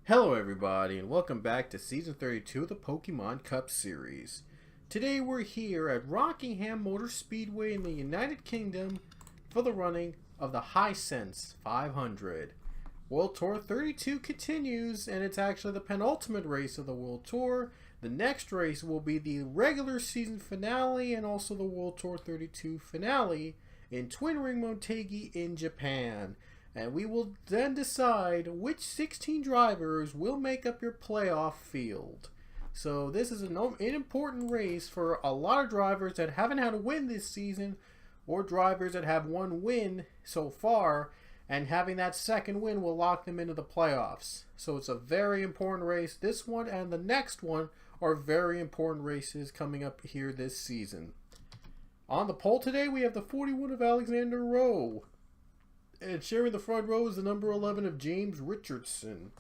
Hello everybody and welcome back to Season 32 of the Pokemon Cup Series. Today we're here at Rockingham Motor Speedway in the United Kingdom for the running of the Hisense 500. World Tour 32 continues, and it's actually the penultimate race of the World Tour. The next race will be the regular season finale and also the World Tour 32 finale in Twin Ring Motegi in Japan. And we will then decide which 16 drivers will make up your playoff field. So this is an important race for a lot of drivers that haven't had a win this season, or drivers that have one win so far, and having that second win will lock them into the playoffs. So it's a very important race. This one and the next one are very important races coming up here this season. On the pole today we have the 41 of Alexander Rowe. And sharing the front row is the number 11 of James Richardson.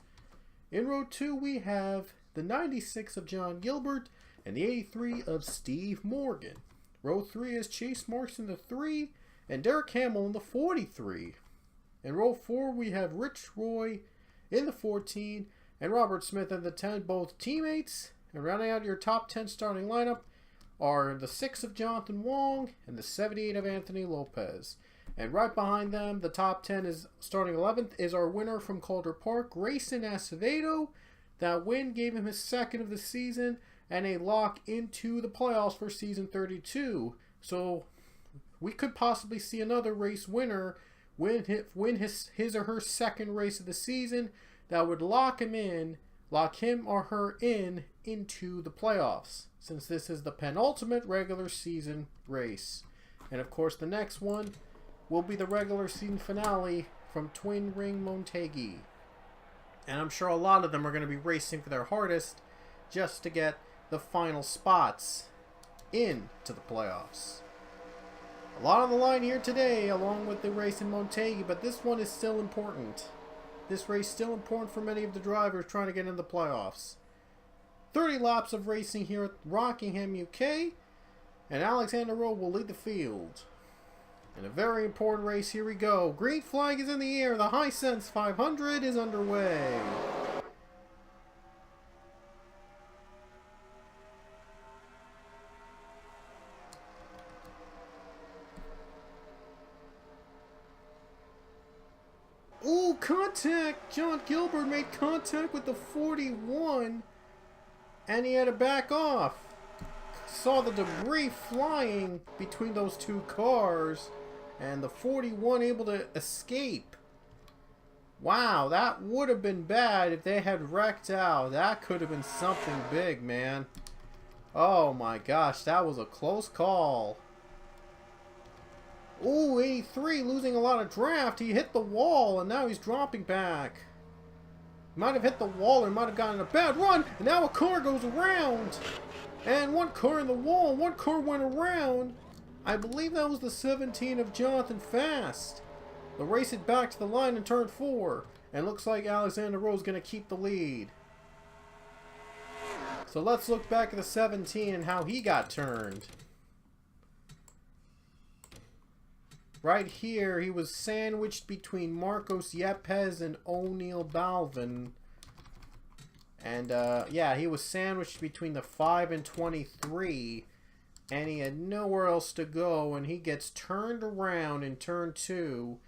In row 2 we have the 96 of John Gilbert and the 83 of Steve Morgan. Row 3 is Chase Marks in the 3 and Derek Hamill in the 43. In row 4 we have Rich Roy in the 14 and Robert Smith in the 10, both teammates. And rounding out your top 10 starting lineup are the 6 of Jonathan Wong and the 78 of Anthony Lopez. And right behind them, the top 10 is starting 11th, is our winner from Calder Park, Grayson Acevedo. That win gave him his second of the season and a lock into the playoffs for season 32. So we could possibly see another race winner win his or her second race of the season that would lock him or her into the playoffs, since this is the penultimate regular season race. And of course the next one will be the regular season finale from Twin Ring Motegi. And I'm sure a lot of them are going to be racing for their hardest just to get the final spots into the playoffs. A lot on the line here today along with the race in Motegi, but this one is still important. This race is still important for many of the drivers trying to get into the playoffs. 30 laps of racing here at Rockingham, UK, and Alexander Rowe will lead the field. And a very important race, here we go. Green flag is in the air. The Hisense 500 is underway. Ooh, contact! John Gilbert made contact with the 41, and he had to back off. Saw the debris flying between those two cars, and the 41 able to escape. Wow, that would have been bad if they had wrecked out. That could have been something big, man. Oh my gosh, that was a close call. Ooh, 83 losing a lot of draft. He hit the wall, and now he's dropping back. Might have hit the wall or might have gotten a bad run, and now a car goes around. And one car in the wall, one car went around. I believe that was the 17 of Jonathan Fast. They'll race it back to the line in turn 4. And looks like Alexander Rowe's going to keep the lead. So let's look back at the 17 and how he got turned. Right here, he was sandwiched between Marcos Yepes and O'Neal Balvin. And, yeah, he was sandwiched between the 5 and 23. And he had nowhere else to go. And he gets turned around in turn 2.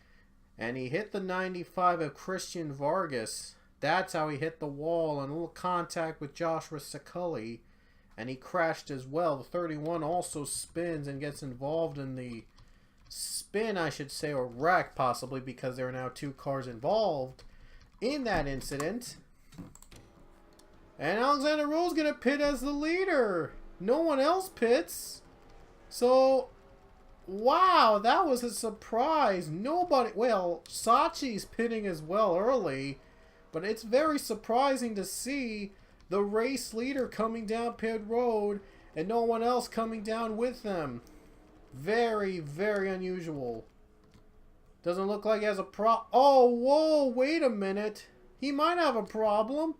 And he hit the 95 of Christian Vargas. That's how he hit the wall. And a little contact with Joshua Sakulli. And he crashed as well. The 31 also spins and gets involved in the spin, I should say, or wreck possibly, because there are now 2 cars involved in that incident. And Alexander Rowe's going to pit as the leader. No one else pits. So, wow, that was a surprise. Nobody, well, Sachi's pitting as well early. But it's very surprising to see the race leader coming down pit road and no one else coming down with them. Very, very unusual. Doesn't look like he has a oh, whoa, wait a minute. He might have a problem.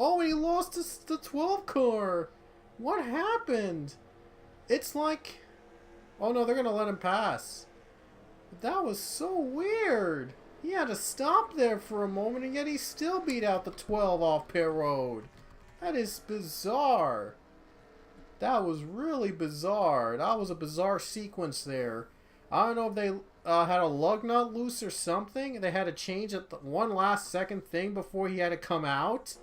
Oh, he lost the 12 car. What happened? It's like... Oh, no, they're going to let him pass. That was so weird. He had to stop there for a moment, and yet he still beat out the 12 off pit road. That is bizarre. That was really bizarre. That was a bizarre sequence there. I don't know if they had a lug nut loose or something. They had to change it one last second thing before he had to come out.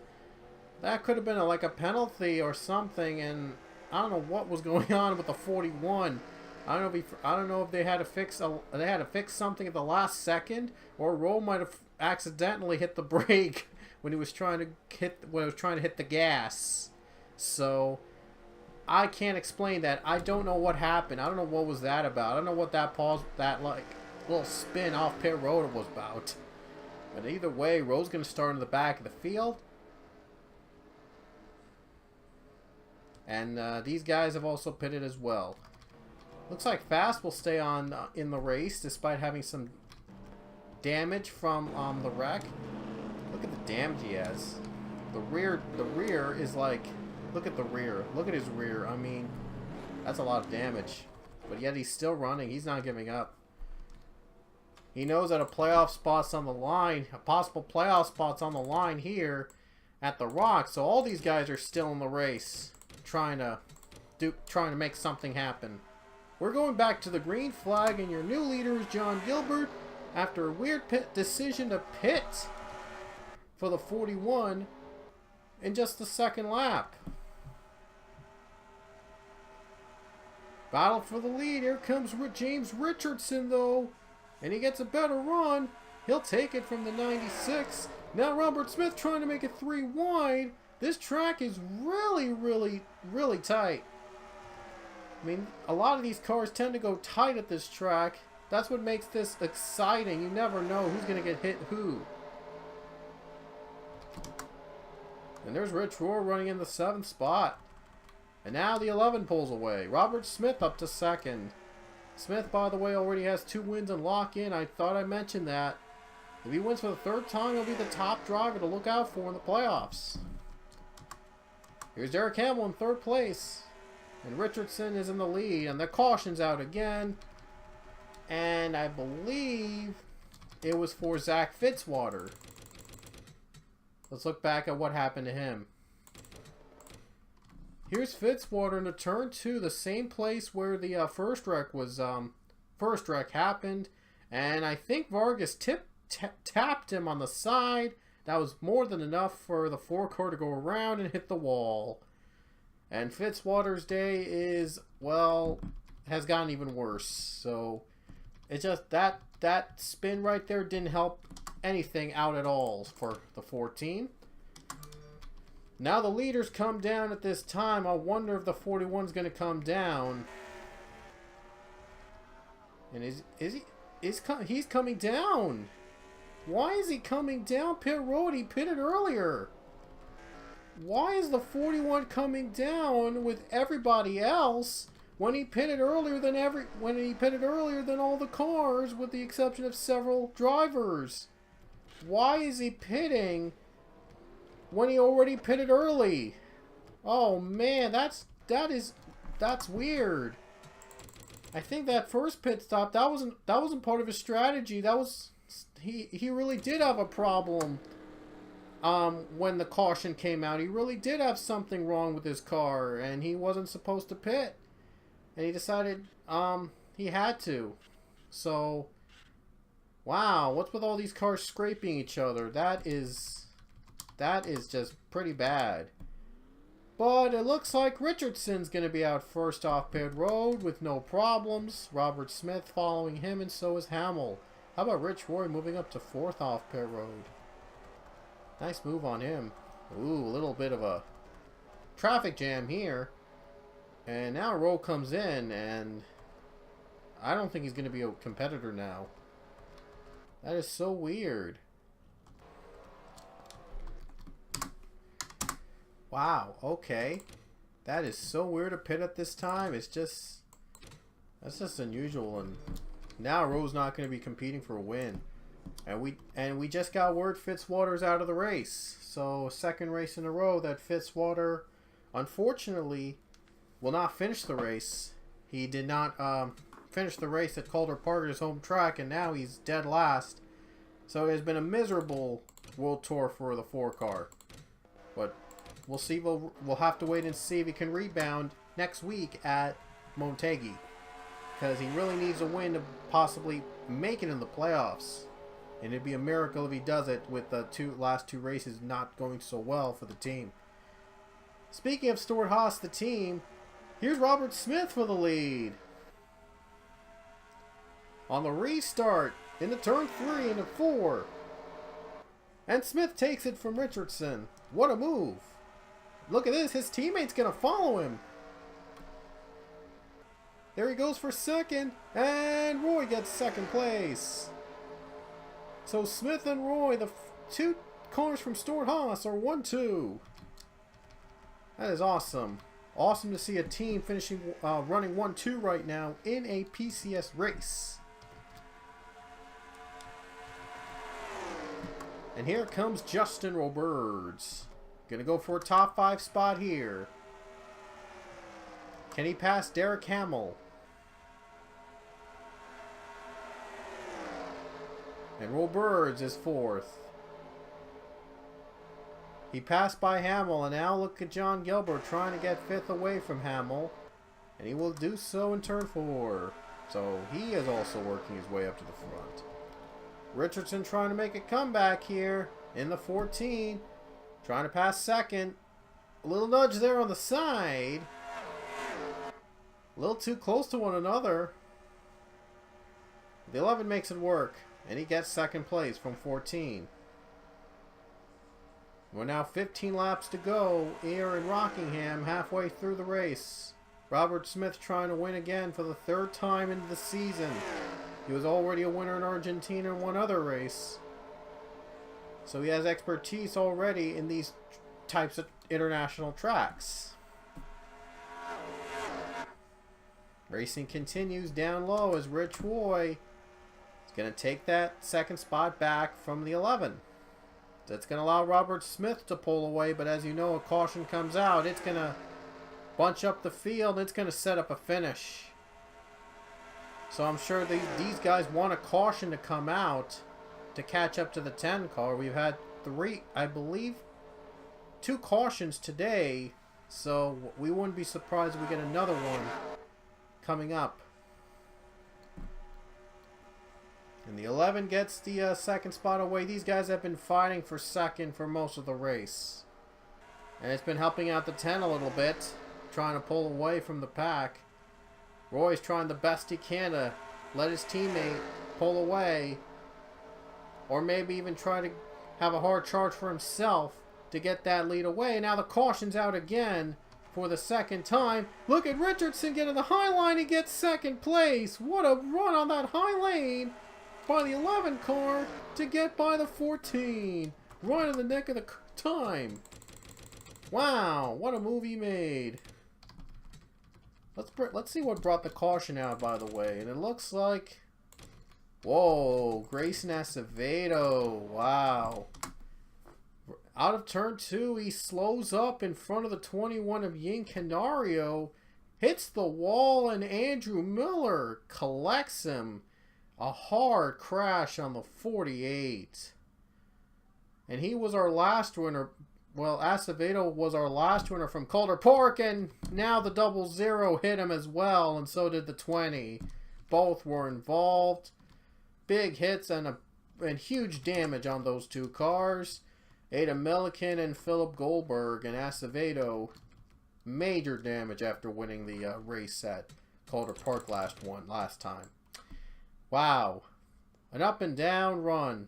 That could have been like a penalty or something, and I don't know what was going on with the 41. I don't know if they had to fix something at the last second, or Rowe might have accidentally hit the brake when he was trying to hit the gas. So I can't explain that. I don't know what happened. I don't know what was that about. I don't know what that like little spin off pit road was about. But either way, Rowe's going to start in the back of the field. And these guys have also pitted as well. Looks like Fast will stay on in the race despite having some damage from the wreck. Look at the damage he has. The rear is like, look at the rear. Look at his rear. I mean, that's a lot of damage. But yet he's still running. He's not giving up. He knows that a playoff spot's on the line, a possible playoff spot's on the line here at the Rock. So all these guys are still in the race, trying to make something happen. We're going back to the green flag, and your new leader is John Gilbert after a weird decision to pit for the 41 in just the second lap. Battle for the lead. Here comes James Richardson, though, and he gets a better run. He'll take it from the 96. Now Robert Smith trying to make it 3 wide. This track is really, really, really tight. I mean, a lot of these cars tend to go tight at this track. That's what makes this exciting. You never know who's going to get hit who. And there's Rich Rohr running in the 7th spot. And now the 11 pulls away. Robert Smith up to 2nd. Smith, by the way, already has 2 wins and lock-in. I thought I mentioned that. If he wins for the 3rd time, he'll be the top driver to look out for in the playoffs. Here's Derek Hamel in 3rd place. And Richardson is in the lead. And the caution's out again. And I believe it was for Zach Fitzwater. Let's look back at what happened to him. Here's Fitzwater in the turn 2, the same place where the first wreck happened. And I think Vargas tapped him on the side. That was more than enough for the 4-car to go around and hit the wall. And Fitzwater's day is, well, has gotten even worse. So it's just that spin right there didn't help anything out at all for the 14. Now the leaders come down at this time. I wonder if the 41's going to come down. And he's coming down. Why is he coming down pit road? He pitted earlier. Why is the 41 coming down with everybody else when he pitted earlier than all the cars, with the exception of several drivers? Why is he pitting when he already pitted early? Oh man, that's weird. I think that first pit stop, that wasn't part of his strategy. That was he really did have a problem. When the caution came out, he really did have something wrong with his car, and he wasn't supposed to pit, and he decided he had to. So, wow, what's with all these cars scraping each other? That is just pretty bad. But it looks like Richardson's going to be out first off pit road with no problems. Robert Smith following him, and so is Hamill. How about Rich Roy moving up to 4th off pit road? Nice move on him. Ooh, a little bit of a traffic jam here. And now Rowe comes in, and I don't think he's going to be a competitor now. That is so weird. Wow, okay. That is so weird to pit at this time. That's just unusual. And now Rowe's not going to be competing for a win. And we just got word Fitzwater's out of the race. So 2nd race in a row that Fitzwater, unfortunately, will not finish the race. He did not finish the race at Calder Park, his home track, and now he's dead last. So it has been a miserable World Tour for the 4 car. But we'll see. We'll have to wait and see if he can rebound next week at Motegi. Because he really needs a win to possibly make it in the playoffs. And it'd be a miracle if he does it with the last two races not going so well for the team. Speaking of Stewart-Haas, the team, here's Robert Smith for the lead. On the restart, into turn 3 into 4. And Smith takes it from Richardson. What a move. Look at this, his teammate's going to follow him. There he goes for second, and Roy gets second place. So Smith and Roy, the 2 cars from Stewart-Haas, are 1-2. That is awesome. Awesome to see a team finishing running 1-2 right now in a PCS race. And here comes Justin Roberts. Gonna go for a top 5 spot here. Can he pass Derek Hamill? And Roberts is 4th. He passed by Hamill, and now look at John Gilbert trying to get 5th away from Hamill. And he will do so in turn 4. So he is also working his way up to the front. Richardson trying to make a comeback here in the 14. Trying to pass second. A little nudge there on the side. A little too close to one another. The 11 makes it work. And he gets second place from 14. We're now 15 laps to go here in Rockingham, halfway through the race. Robert Smith trying to win again for the 3rd time into the season. He was already a winner in Argentina in one other race. So he has expertise already in these types of international tracks. Racing continues down low as Rich Roy is going to take that 2nd spot back from the 11. That's going to allow Robert Smith to pull away, but as you know, a caution comes out. It's going to bunch up the field. It's going to set up a finish. So I'm sure these guys want a caution to come out to catch up to the 10 car. We've had 3, I believe, 2 cautions today. So we wouldn't be surprised if we get another one coming up. And the 11 gets the 2nd spot away. These guys have been fighting for 2nd for most of the race. And it's been helping out the 10 a little bit, trying to pull away from the pack. Roy's trying the best he can to let his teammate pull away. Or maybe even try to have a hard charge for himself to get that lead away. Now the caution's out again for the 2nd time. Look at Richardson getting the high line. He gets 2nd place. What a run on that high lane by the 11 car to get by the 14. Right in the neck of the time. Wow, what a move he made. Let's see what brought the caution out, by the way. And it looks like... Whoa, Grayson Acevedo. Wow. Out of turn 2, he slows up in front of the 21 of Yin Canario. Hits the wall, and Andrew Miller collects him. A hard crash on the 48. And he was our last winner. Well, Acevedo was our last winner from Calder Park, and now the 00 hit him as well, and so did the 20. Both were involved. Big hits and huge damage on those 2 cars. Adam Milliken and Philip Goldberg, and Acevedo, major damage after winning the race at Calder Park last time. Wow. An up and down run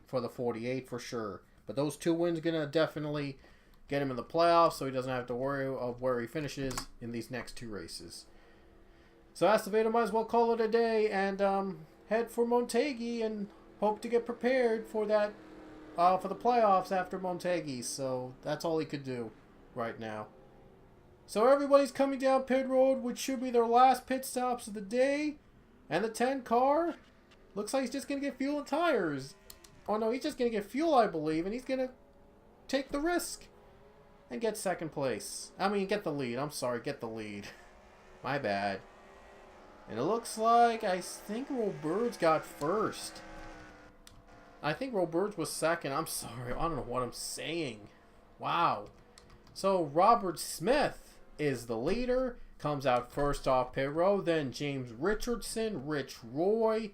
for the 48 for sure. But those 2 wins going to definitely get him in the playoffs, so he doesn't have to worry of where he finishes in these next 2 races. So Acevedo might as well call it a day and head for Motegi and hope to get prepared for that for the playoffs after Motegi. So that's all he could do right now. So everybody's coming down pit road, which should be their last pit stops of the day. And the 10 car looks like he's just going to get fuel and tires. Oh no, he's just going to get fuel, I believe, and he's going to take the risk and get 2nd place. I mean, get the lead. I'm sorry, get the lead. My bad. And it looks like, I think Roberts got 1st. I think Roberts was second. I'm sorry. I don't know what I'm saying. Wow. So Robert Smith is the leader. Comes out first off pit road. Then James Richardson, Rich Roy,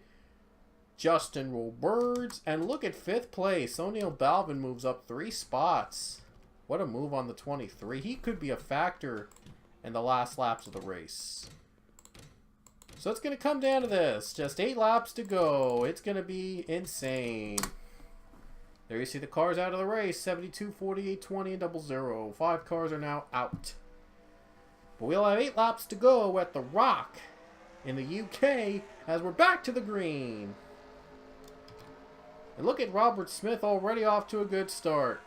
Justin Roberts. And look at 5th place. O'Neal Balvin moves up 3 spots. What a move on the 23. He could be a factor in the last laps of the race. So it's going to come down to this. Just 8 laps to go. It's going to be insane. There you see the cars out of the race. 72, 48, 20, and 00. 5 cars are now out. But we'll have 8 laps to go at the Rock in the UK as we're back to the green. And look at Robert Smith already off to a good start.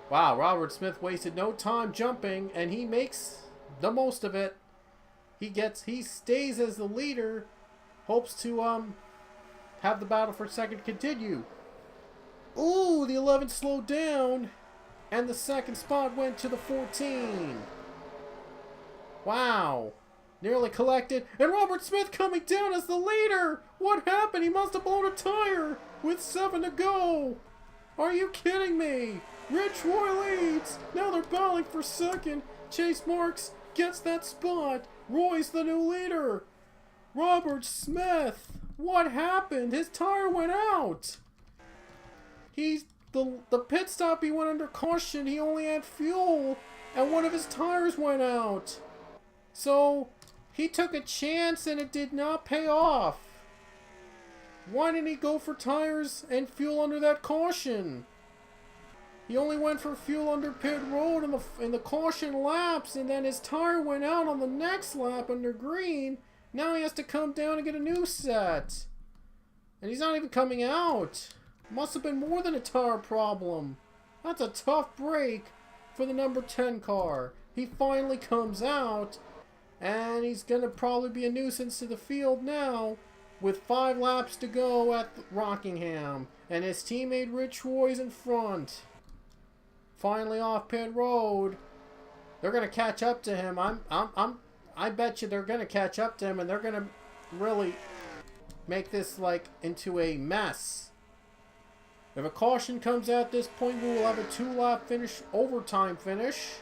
Wow, Robert Smith wasted no time jumping, and he makes the most of it. He stays as the leader, hopes to have the battle for second continue. Ooh, the 11 slowed down, and the second spot went to the 14. Wow, nearly collected, and Robert Smith coming down as the leader. What happened? He must have blown a tire with 7 to go. Are you kidding me? Rich Roy leads. Now they're battling for second. Chase Marks gets that spot. Roy's the new leader. Robert Smith. What happened? His tire went out. The pit stop, he went under caution. He only had fuel, and one of his tires went out. So he took a chance, and it did not pay off. Why didn't he go for tires and fuel under that caution? He only went for fuel under pit road in the caution laps, and then his tire went out on the next lap under green. Now he has to come down and get a new set. And he's not even coming out. Must have been more than a tire problem. That's a tough break for the number 10 car. He finally comes out, and he's going to probably be a nuisance to the field now with 5 laps to go at Rockingham. And his teammate Rich Roy's in front. Finally off pit road. They're going to catch up to him. I bet you they're going to catch up to him, and they're going to really make this like into a mess. If a caution comes out at this point, we will have a 2-lap finish, overtime finish.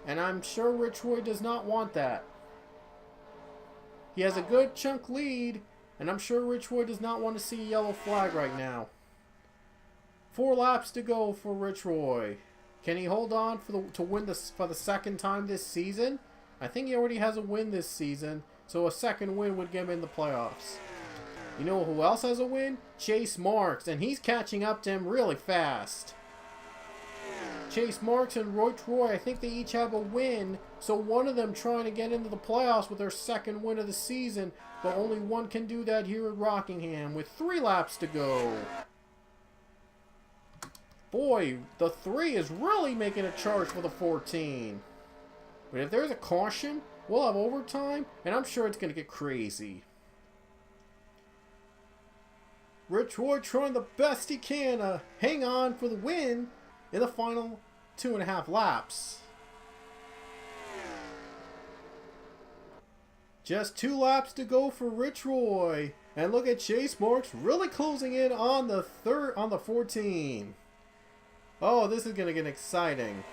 And I'm sure Rich Roy does not want that. He has a good chunk lead, and I'm sure Rich Roy does not want to see a yellow flag right now. 4 laps to go for Rich Roy. Can he hold on to win this for the second time this season? I think he already has a win this season, so a second win would get him in the playoffs. You know who else has a win? Chase Marks, and he's catching up to him really fast. Chase Marks and Roy, I think they each have a win, so one of them trying to get into the playoffs with their second win of the season, but only one can do that here at Rockingham with 3 laps to go. Boy, the 3 is really making a charge for the 14. But if there's a caution, we'll have overtime, and I'm sure it's going to get crazy. Rich Roy trying the best he can to hang on for the win in the final 2.5 laps. Just 2 laps to go for Rich Roy. And look at Chase Marks really closing in on the 14. Oh, this is going to get exciting.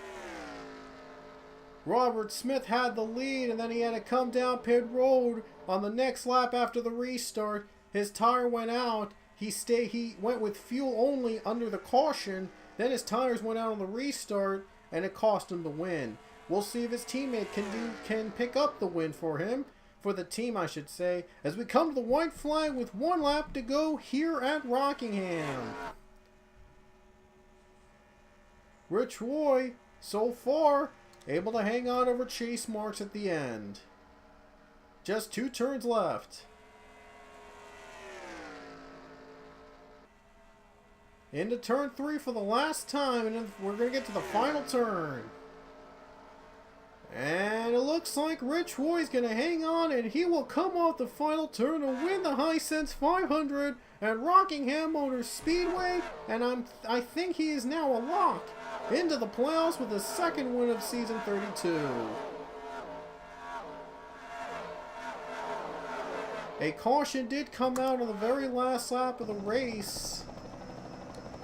Robert Smith had the lead, and then he had to come down pit road on the next lap after the restart. His tire went out. He went with fuel only under the caution. Then his tires went out on the restart, and it cost him the win. We'll see if his teammate can pick up the win for him, for the team I should say, as we come to the white flag with 1 lap to go here at Rockingham. Rich Roy, so far, able to hang on over Chase Marks at the end. Just 2 turns left. Into turn 3 for the last time, and then we're going to get to the final turn. And it looks like Rich Roy's going to hang on, and he will come off the final turn to win the Hisense 500 at Rockingham Motor Speedway. And I think he is now a lock into the playoffs with his second win of season 32. A caution did come out on the very last lap of the race.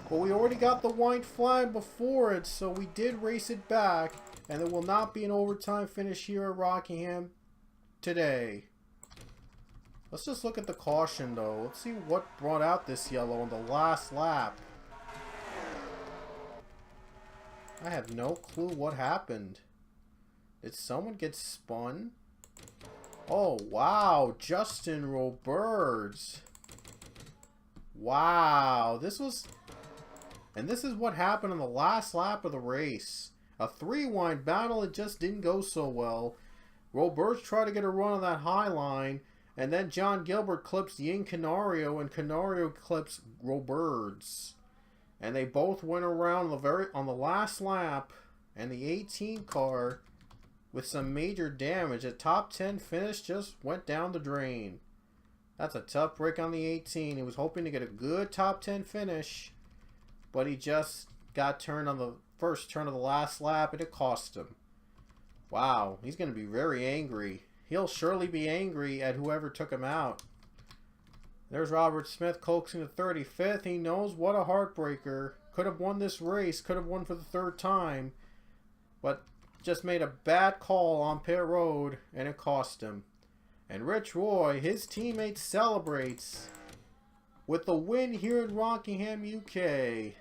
But we already got the white flag before it, so we did race it back. And there will not be an overtime finish here at Rockingham today. Let's just look at the caution, though. Let's see what brought out this yellow on the last lap. I have no clue what happened. Did someone get spun? Oh, wow. Justin Roberts. Wow. This was... And this is what happened on the last lap of the race. A three-wide battle, it just didn't go so well. Roberts tried to get a run on that high line, and then John Gilbert clips Ying Canario, and Canario clips Roberts. And they both went around on the last lap, and the 18 car, with some major damage, a top 10 finish just went down the drain. That's a tough break on the 18. He was hoping to get a good top 10 finish, but he just got turned on the first turn of the last lap, and it cost him. Wow, he's going to be very angry. He'll surely be angry at whoever took him out. There's Robert Smith coaxing the 35th. He knows what a heartbreaker. Could have won this race. Could have won for the third time. But just made a bad call on pit road, and it cost him. And Rich Roy, his teammate, celebrates with the win here in Rockingham, UK.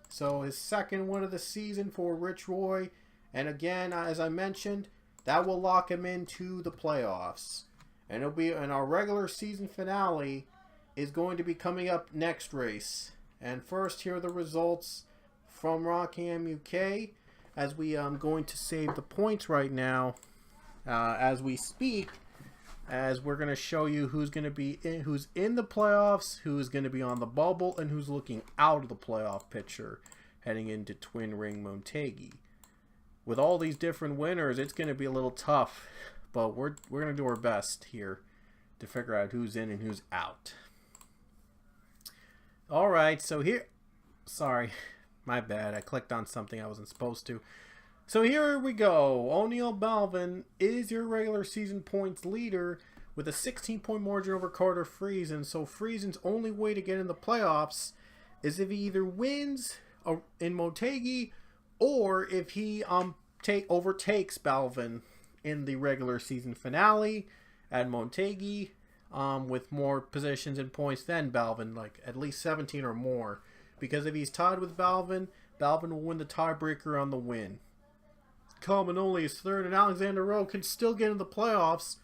So his second win of the season for Rich Roy. And again, as I mentioned, that will lock him into the playoffs. And it'll be in our regular season finale is going to be coming up next race. And first, here are the results from Rockingham, UK. As we going to save the points right now as we speak, as we're going to show you who's going to be who's in the playoffs, who's going to be on the bubble, and who's looking out of the playoff picture heading into Twin Ring Motegi. With all these different winners, it's going to be a little tough, but we're going to do our best here to figure out who's in and who's out. All right, so here, sorry, my bad. I clicked on something I wasn't supposed to. So here we go. O'Neal Balvin is your regular season points leader with a 16-point margin over Carter Friesen. So Friesen's only way to get in the playoffs is if he either wins in Motegi or if he overtakes Balvin in the regular season finale at Motegi with more positions and points than Balvin, like at least 17 or more. Because if he's tied with Balvin, Balvin will win the tiebreaker on the win. Coleman is third, and Alexander Rowe can still get in the playoffs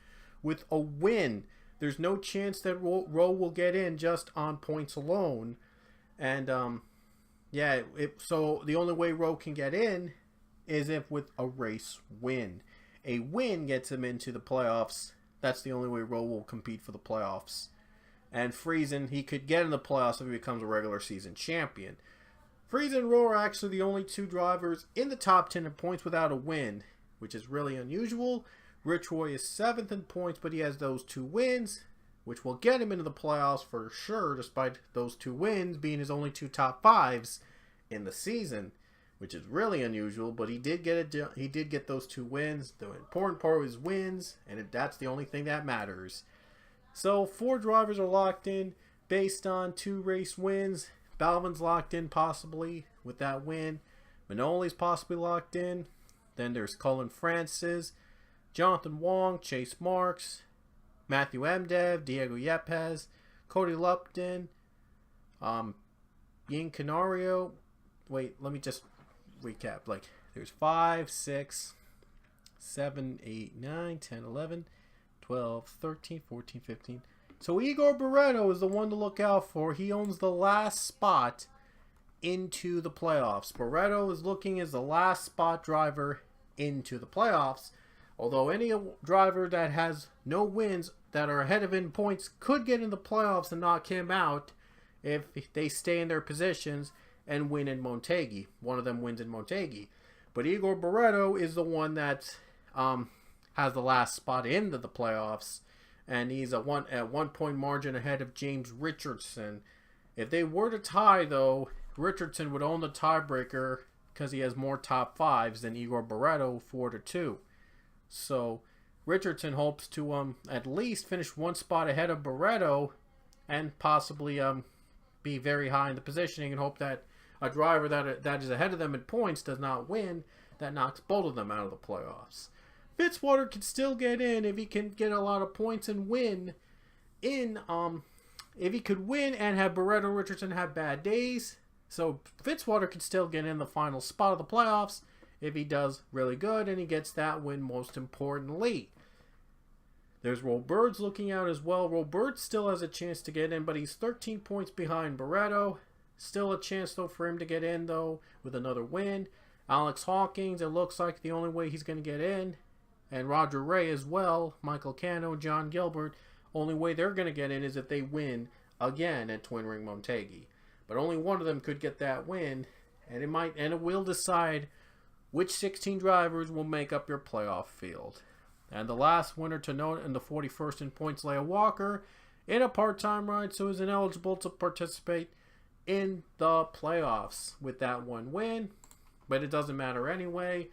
with a win. There's no chance that Rowe will get in just on points alone. And, so the only way Rowe can get in is if with a race win. A win gets him into the playoffs. That's the only way Rowe will compete for the playoffs. And Friesen, he could get in the playoffs if he becomes a regular season champion. Friesen and Rowe are actually the only two drivers in the top 10 in points without a win, which is really unusual. Rich Roy is 7th in points, but he has those 2 wins, which will get him into the playoffs for sure, despite those 2 wins being his only 2 top 5s in the season, which is really unusual. But he did get those 2 wins. The important part was wins, and that's the only thing that matters. So 4 drivers are locked in based on 2 race wins. Balvin's locked in possibly with that win. Manoli's possibly locked in. Then there's Cullen Francis, Jonathan Wong, Chase Marks, Matthew Emdev, Diego Yepes, Cody Lupton, Ying Canario. Wait, let me just recap. Like, there's 5, 6, 7, 8, 9, 10, 11, 12, 13, 14, 15. So Igor Barreto is the one to look out for. He owns the last spot into the playoffs. Barreto is looking as the last spot driver into the playoffs. Although any driver that has no wins that are ahead of him in points could get in the playoffs and knock him out if they stay in their positions and win in Motegi. One of them wins in Motegi. But Igor Barreto is the one that has the last spot into the playoffs. And he's at 1 point margin ahead of James Richardson. If they were to tie, though, Richardson would own the tiebreaker because he has more top 5s than Igor Barreto, 4-2. So Richardson hopes to at least finish one spot ahead of Barretto and possibly be very high in the positioning, and hope that a driver that is ahead of them in points does not win. That knocks both of them out of the playoffs. Fitzwater can still get in if he can get a lot of points and win. If he could win and have Barretto Richardson have bad days, so Fitzwater could still get in the final spot of the playoffs if he does really good and he gets that win most importantly. There's Roberts looking out as well. Roberts still has a chance to get in, but he's 13 points behind Barretto. Still a chance though for him to get in though with another win. Alex Hawkins, it looks like the only way he's going to get in. And Roger Ray as well. Michael Cano, John Gilbert. Only way they're going to get in is if they win again at Twin Ring Motegi. But only one of them could get that win. And it will decide which 16 drivers will make up your playoff field. And the last winner to note in the 41st in points, Leia Walker, in a part-time ride, so is ineligible to participate in the playoffs with that one win. But it doesn't matter anyway,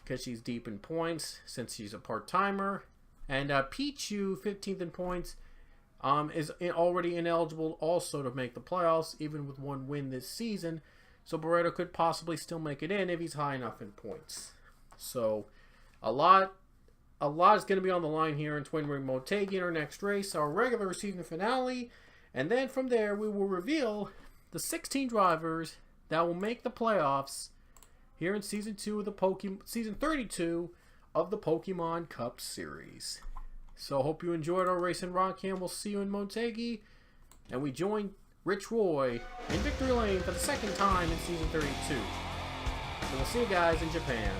because she's deep in points since she's a part-timer. And Pichu, 15th in points, is already ineligible also to make the playoffs, even with one win this season. So Barretto could possibly still make it in if he's high enough in points. So a lot is going to be on the line here in Twin Ring Motegi in our next race, our regular season finale. And then from there, we will reveal the 16 drivers that will make the playoffs here in season 32 of the Pokemon Cup series. So hope you enjoyed our race in Rockingham. We'll see you in Motegi. And we join Rich Roy in Victory Lane for the second time in season 32. So we'll see you guys in Japan.